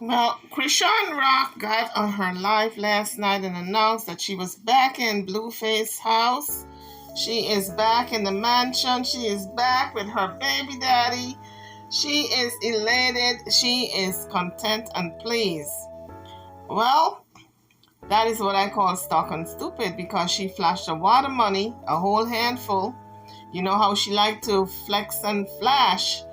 Well, Chrisean Rock got on her live last night and announced that she was back in Blueface house. She is back in the mansion. She is back with her baby daddy. She is elated. She is content and pleased. Well, that is what I call stuck and stupid because she flashed a wad of money, a whole handful. You know how she liked to flex and flash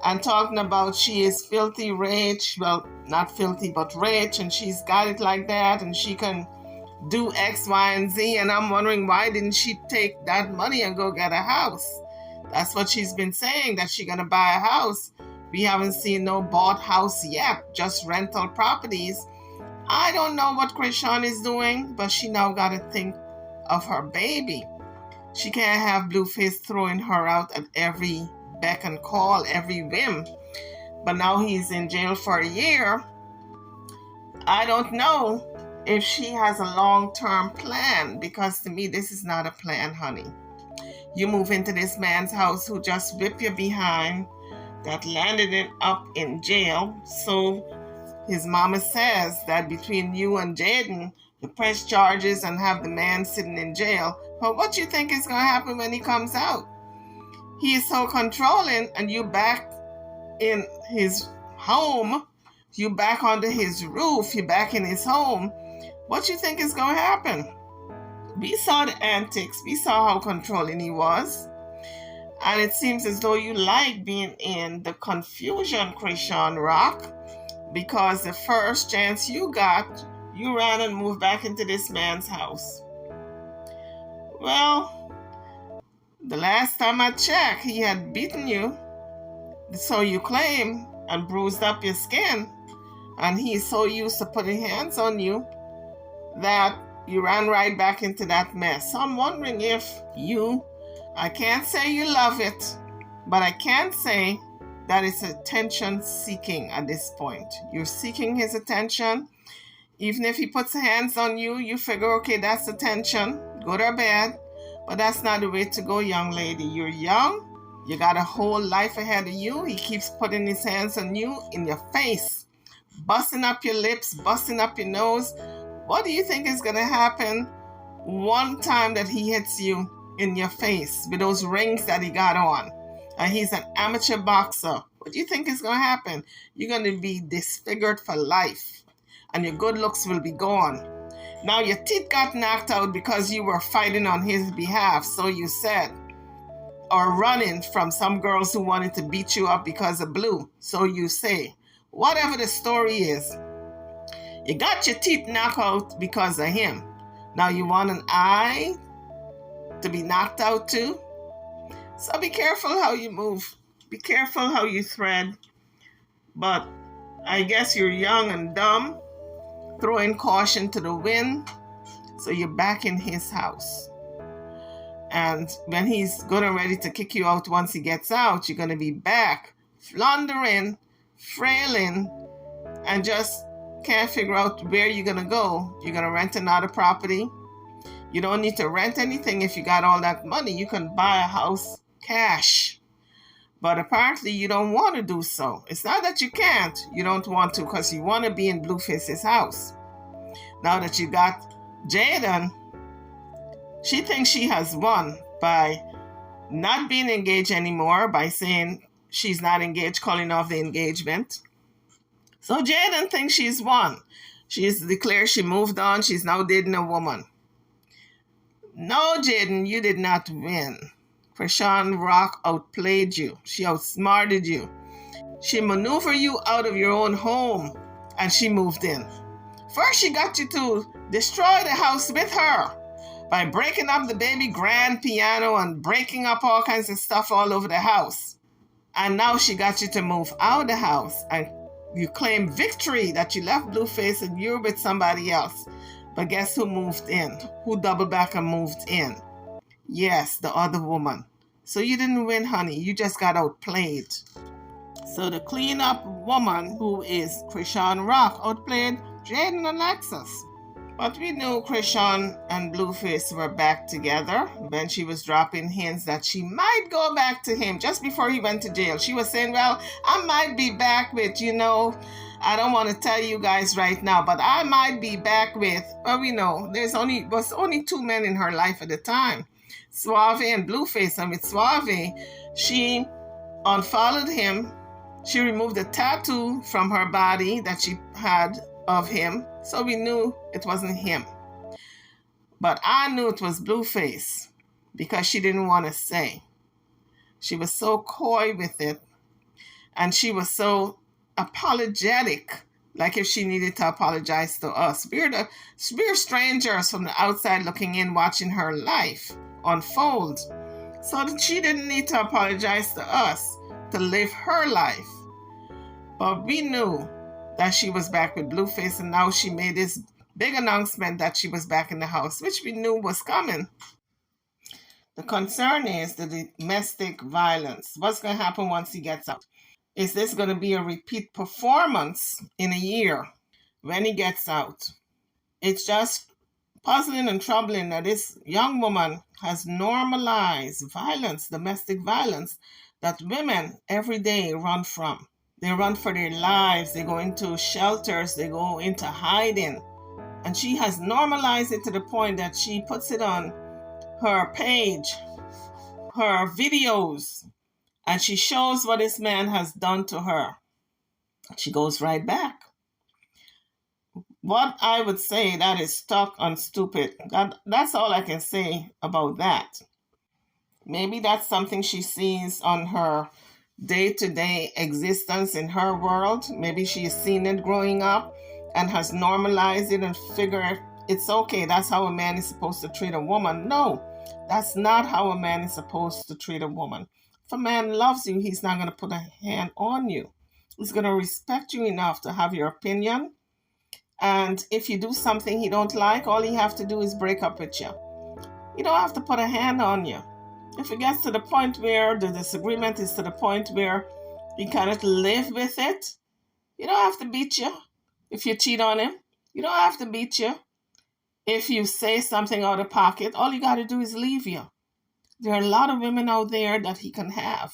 and talking about she is filthy rich. Well, not filthy, but rich, and she's got it like that, and she can do X, Y, and Z. And I'm wondering why didn't she take that money and go get a house? That's what she's been saying, that she's gonna buy a house. We haven't seen no bought house yet, just rental properties. I don't know what Chrisean is doing, but she now got to think of her baby. She can't have Blueface throwing her out at every beck and call, every whim. But now he's in jail for a year. I don't know if she has a long-term plan, because to me this is not a plan, honey. You move into this man's house who just whipped you behind, that landed it up in jail. So his mama says that between you and Jaden, you press charges and have the man sitting in jail. But what you think is going to happen when he comes out? He is so controlling, and you back in his home, you back under his roof, you back in his home. What you think is going to happen? We saw the antics. We saw how controlling he was. And it seems as though you like being in the confusion, Chrisean Rock, because the first chance you got, you ran and moved back into this man's house. Well, the last time I checked, he had beaten you, so you claim, and bruised up your skin. And he's so used to putting hands on you that you ran right back into that mess. So I'm wondering if I can't say you love it, but I can say that it's attention seeking at this point. You're seeking his attention. Even if he puts hands on you, you figure, okay, that's attention, good or bad. But that's not the way to go, young lady. You're young. You got a whole life ahead of you. He keeps putting his hands on you, in your face, busting up your lips, busting up your nose. What do you think is going to happen one time that he hits you in your face with those rings that he got on? And he's an amateur boxer. What do you think is going to happen? You're going to be disfigured for life, and your good looks will be gone. Now your teeth got knocked out because you were fighting on his behalf, so you said, or running from some girls who wanted to beat you up because of Blue, so you say. Whatever the story is, you got your teeth knocked out because of him. Now you want an eye to be knocked out too? So be careful how you move. Be careful how you thread. But I guess you're young and dumb, throwing caution to the wind. So you're back in his house. And when he's good and ready to kick you out once he gets out, you're going to be back, floundering, frailing, and just can't figure out where you're going to go. You're going to rent another property. You don't need to rent anything if you got all that money. You can buy a house cash. But apparently you don't want to do so. It's not that you can't. You don't want to because you want to be in Blueface's house. Now that you got Jaden, she thinks she has won by not being engaged anymore, by saying she's not engaged, calling off the engagement. So Jaden thinks she's won. She's declared she moved on. She's now dating a woman. No, Jaden, you did not win. Chrisean Rock outplayed you. She outsmarted you. She maneuvered you out of your own home, and she moved in. First, she got you to destroy the house with her by breaking up the baby grand piano and breaking up all kinds of stuff all over the house. And now she got you to move out of the house, and you claim victory that you left Blueface and you're with somebody else. But guess who moved in? Who doubled back and moved in? Yes, the other woman. So you didn't win, honey. You just got outplayed. So the cleanup woman, who is Chrisean Rock, outplayed Jaden and Lexus. But we knew Chrisean and Blueface were back together when she was dropping hints that she might go back to him just before he went to jail. She was saying, well, I might be back with, I don't want to tell you guys right now, but I might be back with, well, we know was only two men in her life at the time, Suave and Blueface. And with Suave, she unfollowed him. She removed the tattoo from her body that she had of him, so we knew it wasn't him. But I knew it was Blueface because she didn't want to say. She was so coy with it, and she was so apologetic, like if she needed to apologize to us. We're strangers from the outside looking in, watching her life unfold. So that she didn't need to apologize to us to live her life. But we knew that she was back with Blueface, and now she made this big announcement that she was back in the house, which we knew was coming. The concern is the domestic violence. What's going to happen once he gets out? Is this going to be a repeat performance in a year when he gets out? It's just puzzling and troubling that this young woman has normalized violence, domestic violence, that women every day run from. They run for their lives. They go into shelters. They go into hiding. And she has normalized it to the point that she puts it on her page, her videos, and she shows what this man has done to her. She goes right back. What I would say, that is stuck on stupid. That's all I can say about that. Maybe that's something she sees on her day-to-day existence in her world. Maybe she has seen it growing up and has normalized it and figured it's okay. That's how a man is supposed to treat a woman. No, that's not how a man is supposed to treat a woman. If a man loves you, he's not going to put a hand on you. He's going to respect you enough to have your opinion. And if you do something he don't like, all he have to do is break up with you. He don't have to put a hand on you. If it gets to the point where the disagreement is to the point where he cannot live with it, he don't have to beat you. If you cheat on him, you don't have to beat you. If you say something out of pocket, all you got to do is leave you. There are a lot of women out there that he can have.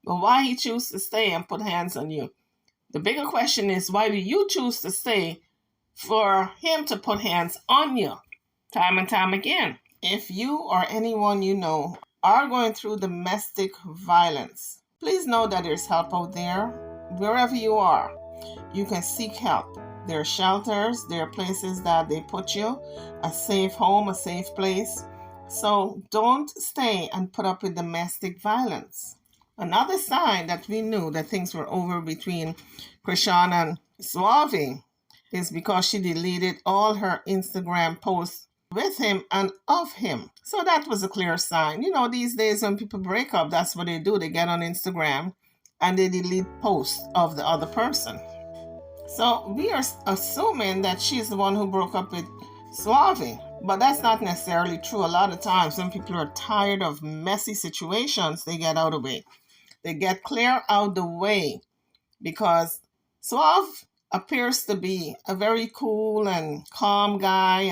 But why he chooses to stay and put hands on you? The bigger question is, why do you choose to stay for him to put hands on you time and time again? If you or anyone you know are going through domestic violence, please know that there's help out there. Wherever you are, you can seek help. There are shelters, there are places that they put you, a safe home, a safe place. So don't stay and put up with domestic violence. Another sign that we knew that things were over between Chrisean and Suave is because she deleted all her Instagram posts with him and of him. So that was a clear sign. You know, these days when people break up, that's what they do. They get on Instagram and they delete posts of the other person. So we are assuming that she's the one who broke up with Suave. But that's not necessarily true. A lot of times when people are tired of messy situations, they get out of the way. They get clear out the way because Suave appears to be a very cool and calm guy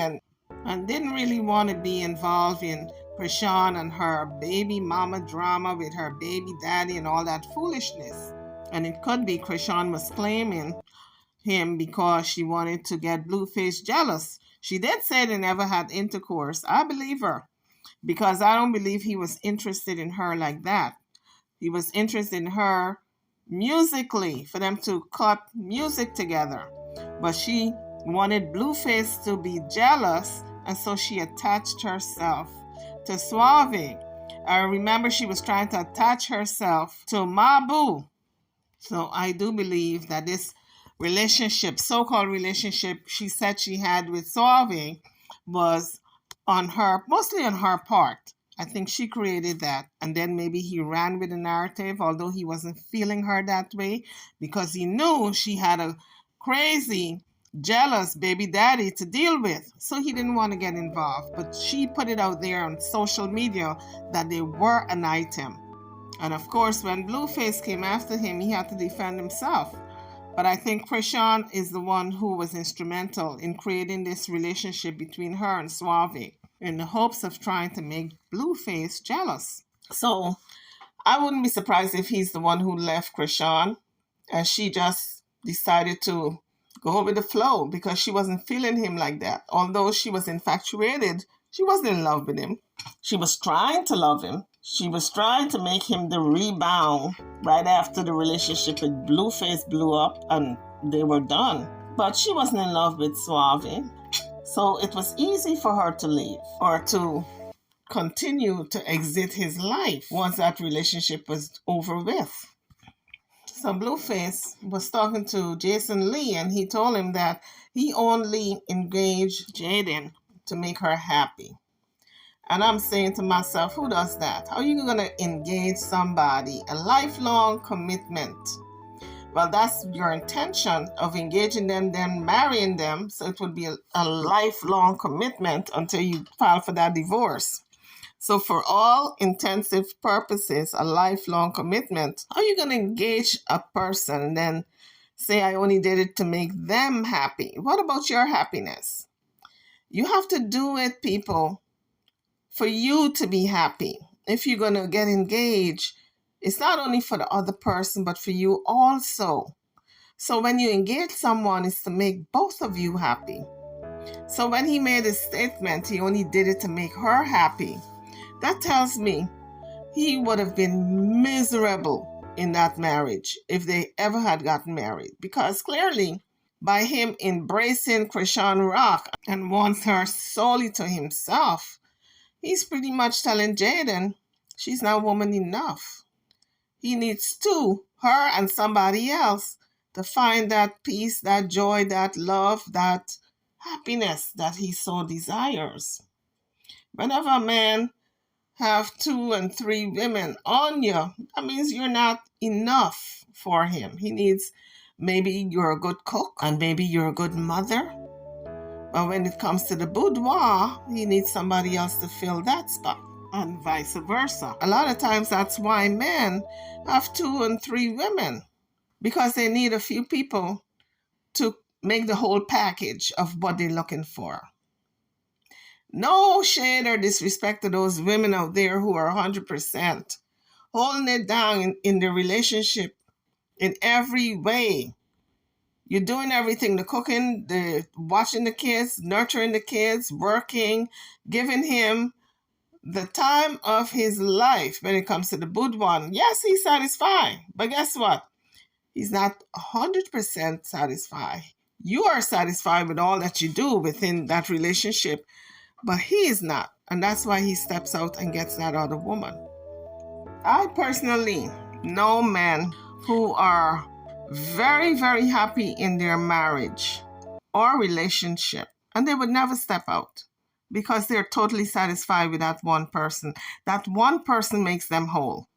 and didn't really want to be involved in Chrisean and her baby mama drama with her baby daddy and all that foolishness. And it could be Chrisean was claiming him because she wanted to get Blueface jealous. She did say they never had intercourse. I believe her because I don't believe he was interested in her like that. He was interested in her musically, for them to cut music together. But she wanted Blueface to be jealous, and so she attached herself to Suave. I remember she was trying to attach herself to Mabu. So I do believe that this relationship, so-called relationship she said she had with Suave was on her, mostly on her part. I think she created that, and then maybe he ran with the narrative, although he wasn't feeling her that way because he knew she had a crazy, jealous baby daddy to deal with, so he didn't want to get involved. But she put it out there on social media that they were an item. And of course, when Blueface came after him, he had to defend himself. But I think Chrisean is the one who was instrumental in creating this relationship between her and Suave in the hopes of trying to make Blueface jealous. So I wouldn't be surprised if he's the one who left Chrisean and she just decided to go with the flow because she wasn't feeling him like that. Although she was infatuated, she wasn't in love with him. She was trying to love him. She was trying to make him the rebound right after the relationship with Blueface blew up and they were done. But she wasn't in love with Suave. So it was easy for her to leave or to continue to exit his life once that relationship was over with. So Blueface was talking to Jason Lee and he told him that he only engaged Jaden to make her happy. And I'm saying to myself, who does that? How are you going to engage somebody? A lifelong commitment. Well, that's your intention of engaging them, then marrying them. So it would be a lifelong commitment until you file for that divorce. So for all intensive purposes, a lifelong commitment. How are you going to engage a person and then say, I only did it to make them happy? What about your happiness? You have to do it, people, for you to be happy. If you're going to get engaged, it's not only for the other person, but for you also. So when you engage someone, it's to make both of you happy. So when he made his statement, he only did it to make her happy. That tells me he would have been miserable in that marriage if they ever had gotten married. Because clearly, by him embracing Chrisean Rock and wants her solely to himself, he's pretty much telling Jaden she's not woman enough. He needs two, her and somebody else, to find that peace, that joy, that love, that happiness that he so desires. Whenever a man have 2 and 3 women on you, that means you're not enough for him. He needs, maybe you're a good cook and maybe you're a good mother. But when it comes to the boudoir, he needs somebody else to fill that spot and vice versa. A lot of times that's why men have 2 and 3 women, because they need a few people to make the whole package of what they're looking for. No shade or disrespect to those women out there who are 100% holding it down in their relationship in every way. You're doing everything, the cooking, the watching the kids, nurturing the kids, working, giving him the time of his life when it comes to the boudoir. Yes, he's satisfied, but guess what? He's not 100% satisfied. You are satisfied with all that you do within that relationship, but he is not. And that's why he steps out and gets that other woman. I personally know men who are very, very happy in their marriage or relationship, and they would never step out because they're totally satisfied with that one person. That one person makes them whole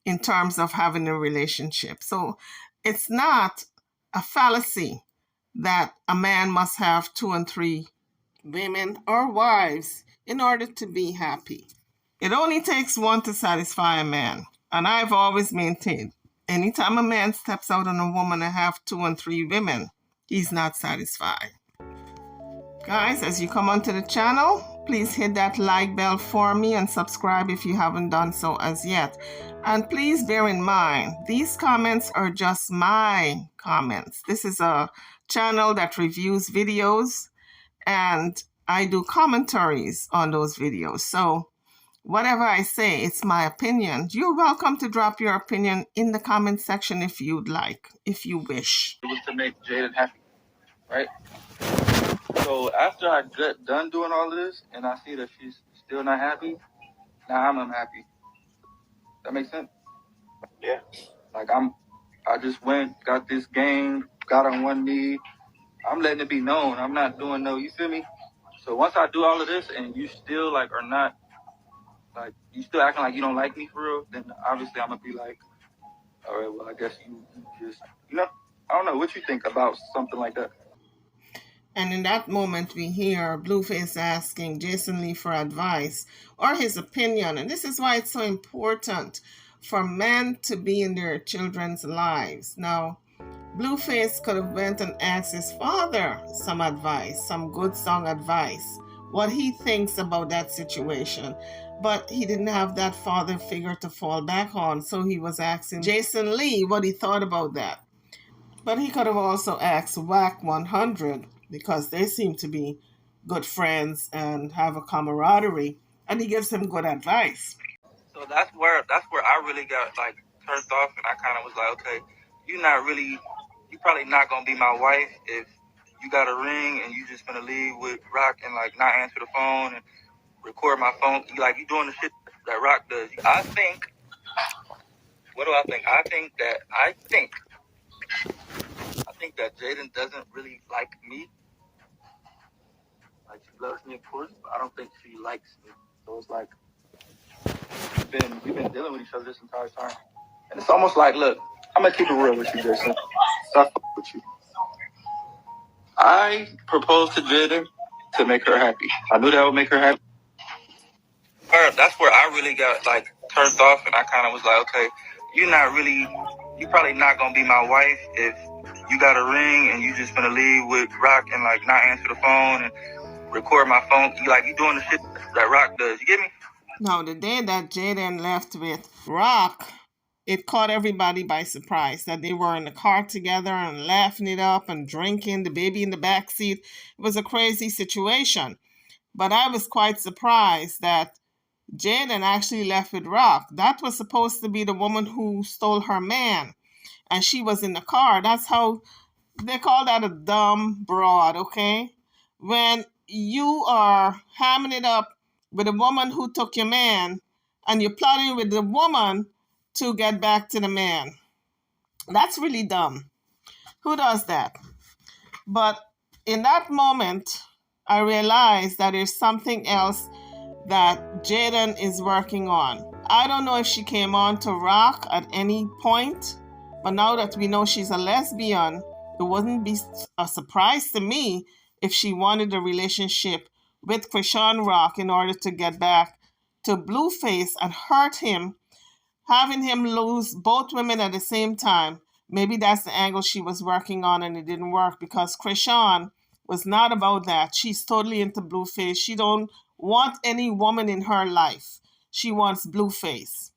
in terms of having a relationship. So it's not a fallacy that a man must have 2 and 3 women or wives in order to be happy. It only takes one to satisfy a man. And I've always maintained, anytime a man steps out on a woman and have 2 and 3 women, he's not satisfied. Guys, as you come onto the channel, please hit that like bell for me and subscribe if you haven't done so as yet. And please bear in mind, these comments are just my comments. This is a channel that reviews videos, and I do commentaries on those videos. So whatever I say, it's my opinion. You're welcome to drop your opinion in the comment section if you'd like, if you wish. It was to make Jaden happy, right? So after I get done doing all of this and I see that she's still not happy, now I'm unhappy. That makes sense? Yeah. Like I just went, got this game, got on one knee. I'm letting it be known. I'm not doing no, you feel me? So once I do all of this and you still like are not, like you still acting like you don't like me for real, then obviously I'm gonna be like, all right, well I guess you just, I don't know what you think about something like that. And in that moment, we hear Blueface asking Jason Lee for advice or his opinion. And this is why it's so important for men to be in their children's lives. Now, Blueface could have went and asked his father some advice, some good song advice, what he thinks about that situation. But he didn't have that father figure to fall back on. So he was asking Jason Lee what he thought about that. But he could have also asked WAC 100 because they seem to be good friends and have a camaraderie, and he gives him good advice. So that's where I really got like turned off, and I kind of was like, okay, you probably not gonna be my wife if you got a ring and you just gonna leave with Rock and like not answer the phone and record my phone. You doing the shit that Rock does. I think. What do I think? I think that Jaden doesn't really like me. Like, she loves me, of course, but I don't think she likes me. So it's like we've been dealing with each other this entire time, and it's almost like, look, I'm gonna keep it real with you, Jason. Stop with you. I proposed to Jaden to make her happy. I knew that would make her happy. That's where I really got like turned off, and I kind of was like, okay, you probably not gonna be my wife if you got a ring and you just gonna leave with Rock and like not answer the phone and record my phone. You doing the shit that Rock does. You get me? Now, the day that Jaden left with Rock, it caught everybody by surprise that they were in the car together and laughing it up and drinking, the baby in the back seat. It was a crazy situation. But I was quite surprised that Jaden actually left with Rock. That was supposed to be the woman who stole her man, and she was in the car. That's how they call that a dumb broad, okay? When you are hamming it up with a woman who took your man and you're plotting with the woman to get back to the man. That's really dumb. Who does that? But in that moment, I realized that there's something else that Jaden is working on. I don't know if she came on to Rock at any point, but now that we know she's a lesbian, it wouldn't be a surprise to me if she wanted a relationship with Chrisean Rock in order to get back to Blueface and hurt him, having him lose both women at the same time. Maybe that's the angle she was working on, and it didn't work because Chrisean was not about that. She's totally into Blueface. She don't want any woman in her life. She wants Blueface.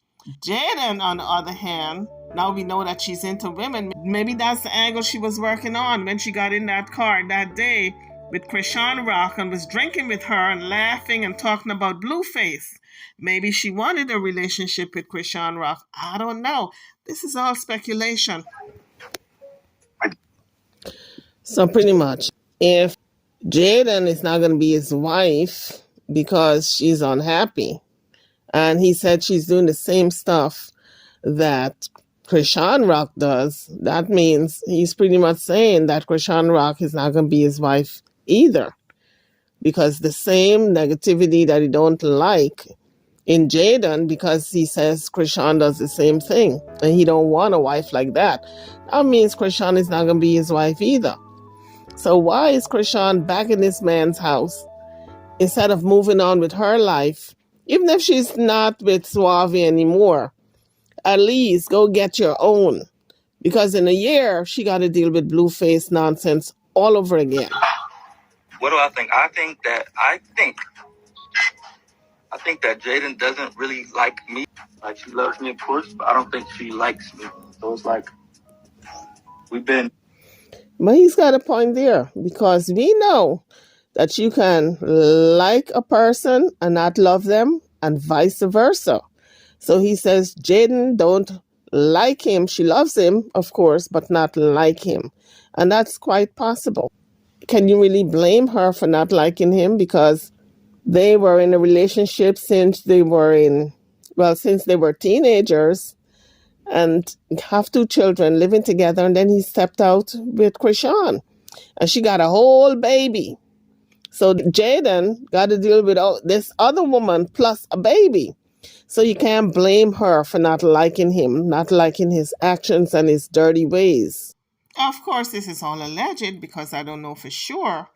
Jaden, on the other hand, now we know that she's into women. Maybe that's the angle she was working on when she got in that car that day with Chrisean Rock and was drinking with her and laughing and talking about Blueface. Maybe she wanted a relationship with Chrisean Rock. I don't know. This is all speculation. So pretty much, if Jaden is not going to be his wife because she's unhappy, and he said she's doing the same stuff that Chrisean Rock does, that means he's pretty much saying that Chrisean Rock is not going to be his wife either, because the same negativity that he don't like in Jaden, because he says Chrisean does the same thing and he don't want a wife like that, that means Chrisean is not going to be his wife either. So why is Chrisean back in this man's house instead of moving on with her life? Even if she's not with Suave anymore, at least go get your own. Because in a year, she got to deal with Blueface nonsense all over again. What do I think? I think that Jaden doesn't really like me. Like, she loves me, of course, but I don't think she likes me. So it's like we've been. But he's got a point there, because we know that you can like a person and not love them, and vice versa. So he says Jaden don't like him. She loves him, of course, but not like him. And that's quite possible. Can you really blame her for not liking him? Because they were in a relationship since they were teenagers, and have two children living together, and then he stepped out with Chrisean, and she got a whole baby. So Jaden got to deal with this other woman plus a baby. So you can't blame her for not liking him, not liking his actions and his dirty ways. Of course, this is all alleged because I don't know for sure.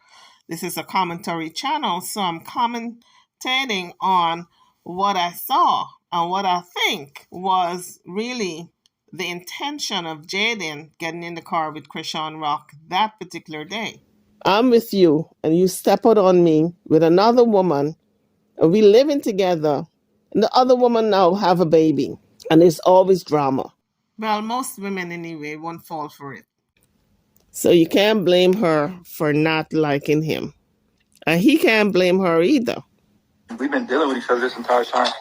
This is a commentary channel, so I'm commentating on what I saw and what I think was really the intention of Jaden getting in the car with Chrisean Rock that particular day. I'm with you, and you step out on me with another woman, and we living together, and the other woman now have a baby, and there's always drama. Well, most women anyway won't fall for it. So you can't blame her for not liking him. And he can't blame her either. We've been dealing with each other this entire time.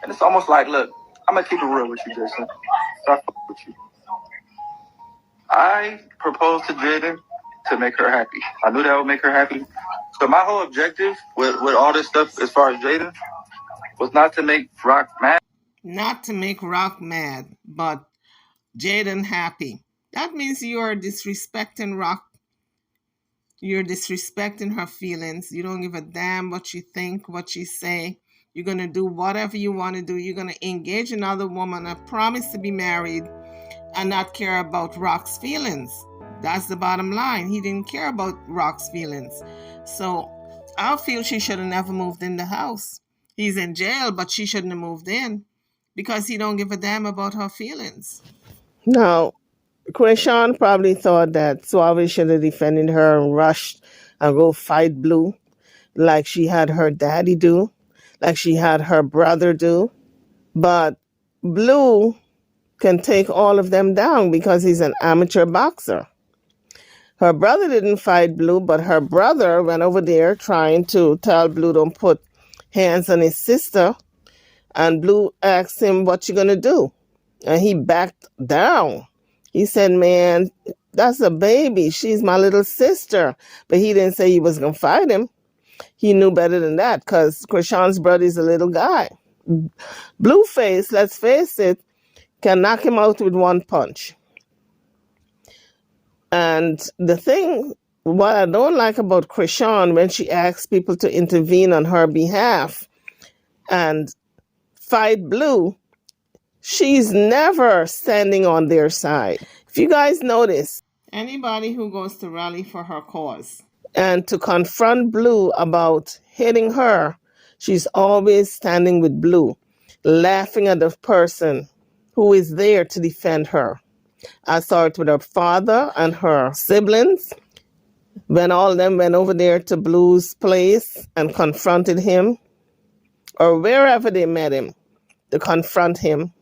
And it's almost like, look, I'm going to keep it real with you, Jason. Stop with you. I proposed to Jaden to make her happy. I knew that would make her happy. So my whole objective with all this stuff as far as Jaden was not to make Rock mad. Not to make Rock mad, but Jaden happy. That means you are disrespecting Rock. You're disrespecting her feelings. You don't give a damn what she think, what she say. You're going to do whatever you want to do. You're going to engage another woman, a promise to be married, and not care about Rock's feelings. That's the bottom line. He didn't care about Rock's feelings. So I feel she should have never moved in the house. He's in jail, but she shouldn't have moved in because he don't give a damn about her feelings. Now, Chrisean probably thought that Suave should have defended her and rushed and go fight Blue like she had her daddy do, like she had her brother do. But Blue can take all of them down because he's an amateur boxer. Her brother didn't fight Blue, but her brother went over there trying to tell Blue don't put hands on his sister. And Blue asked him, what you gonna do? And he backed down. He said, man, that's a baby. She's my little sister. But he didn't say he was gonna fight him. He knew better than that because Chrisean's brother is a little guy. Blueface, let's face it, can knock him out with one punch. And the thing, what I don't like about Chrisean, when she asks people to intervene on her behalf and fight Blue, she's never standing on their side. If you guys notice, anybody who goes to rally for her cause and to confront Blue about hitting her, she's always standing with Blue, laughing at the person who is there to defend her. I saw it with her father and her siblings when all of them went over there to Blue's place and confronted him, or wherever they met him to confront him.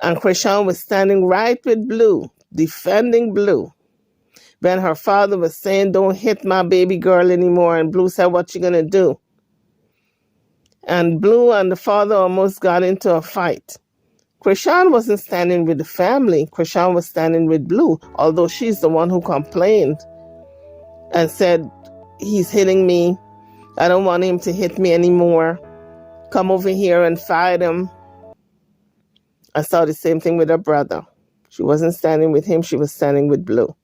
And Chrisean was standing right with Blue, defending Blue. When her father was saying, don't hit my baby girl anymore, and Blue said, what you gonna do? And Blue and the father almost got into a fight. Chrisean wasn't standing with the family. Chrisean was standing with Blue, although she's the one who complained and said, he's hitting me. I don't want him to hit me anymore. Come over here and fight him. I saw the same thing with her brother. She wasn't standing with him. She was standing with Blue.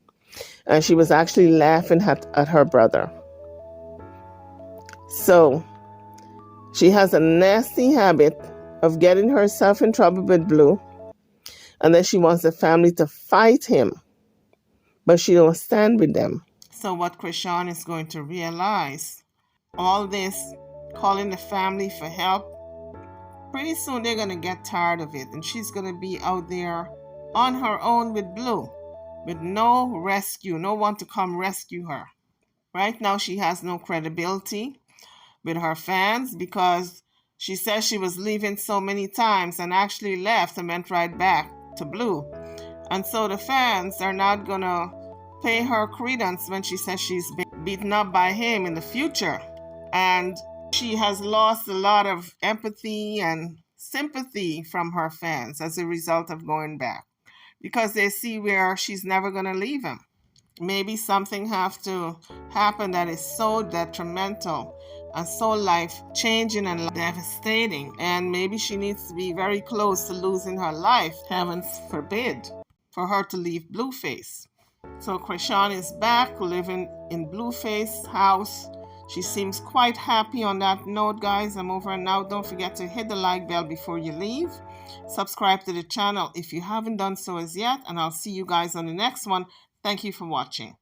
And she was actually laughing at her brother. So she has a nasty habit of getting herself in trouble with Blue. And then she wants the family to fight him. But she don't stand with them. So what Chrisean is going to realize, all this calling the family for help, pretty soon they're going to get tired of it. And she's going to be out there on her own with Blue, with no rescue, no one to come rescue her. Right now she has no credibility with her fans because she says she was leaving so many times and actually left and went right back to Blue. And so the fans are not going to pay her credence when she says she's been beaten up by him in the future. And she has lost a lot of empathy and sympathy from her fans as a result of going back, because they see where she's never going to leave him. Maybe something have to happen that is so detrimental and so life-changing and devastating, and maybe she needs to be very close to losing her life, heaven forbid, for her to leave Blueface. So Chrisean is back living in Blueface's house. She seems quite happy on that note, guys. I'm over and out. Don't forget to hit the like bell before you leave. Subscribe to the channel if you haven't done so as yet, and I'll see you guys on the next one. Thank you for watching.